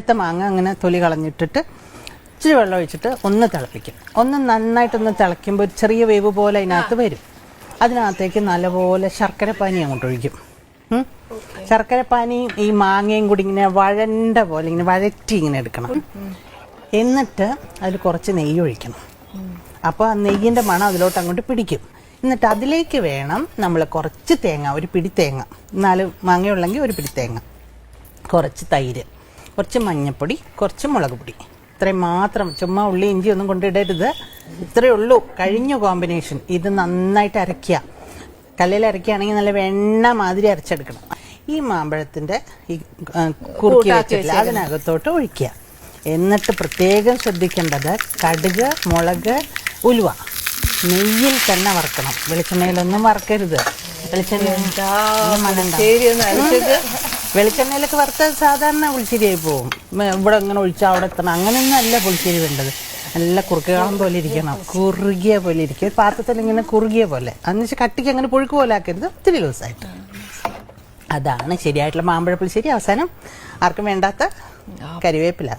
പഴുത്ത മാങ്ങ അങ്ങനെ തൊലി കളഞ്ഞിട്ടിട്ട് ഇച്ചിരി വെള്ളം ഒഴിച്ചിട്ട് ഒന്ന് തിളപ്പിക്കും. ഒന്ന് നന്നായിട്ടൊന്ന് തിളയ്ക്കുമ്പോൾ ഒരു ചെറിയ വേവ് പോലെ അതിനകത്ത് വരും. അതിനകത്തേക്ക് നല്ലപോലെ ശർക്കരപ്പാനി അങ്ങോട്ട് ഒഴിക്കും. ശർക്കരപ്പാനിയും ഈ മാങ്ങയും കൂടി ഇങ്ങനെ വഴണ്ട പോലെ ഇങ്ങനെ വഴറ്റി ഇങ്ങനെ എടുക്കണം. എന്നിട്ട് അതിൽ കുറച്ച് നെയ്യ് ഒഴിക്കണം. അപ്പോൾ ആ നെയ്യിൻ്റെ മണം അതിലോട്ട് അങ്ങോട്ട് പിടിക്കും. എന്നിട്ട് അതിലേക്ക് വേണം നമ്മൾ കുറച്ച് തേങ്ങ, ഒരു പിടി തേങ്ങ, 4 മാങ്ങയുള്ളെങ്കിൽ ഒരു പിടി തേങ്ങ, കുറച്ച് തൈര്, കുറച്ച് മഞ്ഞൾപ്പൊടി, കുറച്ച് മുളക് പൊടി, ഇത്രയും മാത്രം. ചുമ്മാ ഉള്ളി ഇഞ്ചി ഒന്നും കൊണ്ടിടരുത്. ഇത്രയേ ഉള്ളൂ. കഴിഞ്ഞ കോമ്പിനേഷൻ. ഇത് നന്നായിട്ട് അരയ്ക്കുക. കല്ലിൽ അരയ്ക്കുകയാണെങ്കിൽ നല്ല വെണ്ണ മാതിരി അരച്ചെടുക്കണം. ഈ മാമ്പഴത്തിൻ്റെ ഈ കുറുക്കി വെച്ചിട്ടില്ല അതിനകത്തോട്ട് ഒഴിക്കുക. എന്നിട്ട് പ്രത്യേകം ശ്രദ്ധിക്കേണ്ടത് കടുക്, മുളക്, ഉലുവ നെയ്യിൽ തന്നെ വറുക്കണം. വെളിച്ചെണ്ണയിലൊന്നും വറുക്കരുത്. വെളിച്ചെണ്ണയിലൊക്കെ വറുത്താൽ സാധാരണ പുളിശ്ശേരിയായി പോകും. ഇവിടെ ഇങ്ങനെ ഒഴിച്ചാൽ അവിടെ എത്തണം. അങ്ങനെയൊന്നും അല്ല പുളിശ്ശേരി വേണ്ടത്. നല്ല കുറുക്കകാളം പോലെ ഇരിക്കണം, കുറുകിയ പോലെ ഇരിക്കും. പാത്രത്തിൽ ഇങ്ങനെ കുറുകിയ പോലെ, എന്നുവെച്ചാൽ കട്ടിക്ക് അങ്ങനെ പുഴുക്ക് പോലെ ആക്കരുത്, ഒത്തിരി ലൂസായിട്ട്. അതാണ് ശരിയായിട്ടുള്ള മാമ്പഴ പുളിശ്ശേരി. അവസാനം ആർക്കും വേണ്ടാത്ത കരിവേപ്പില.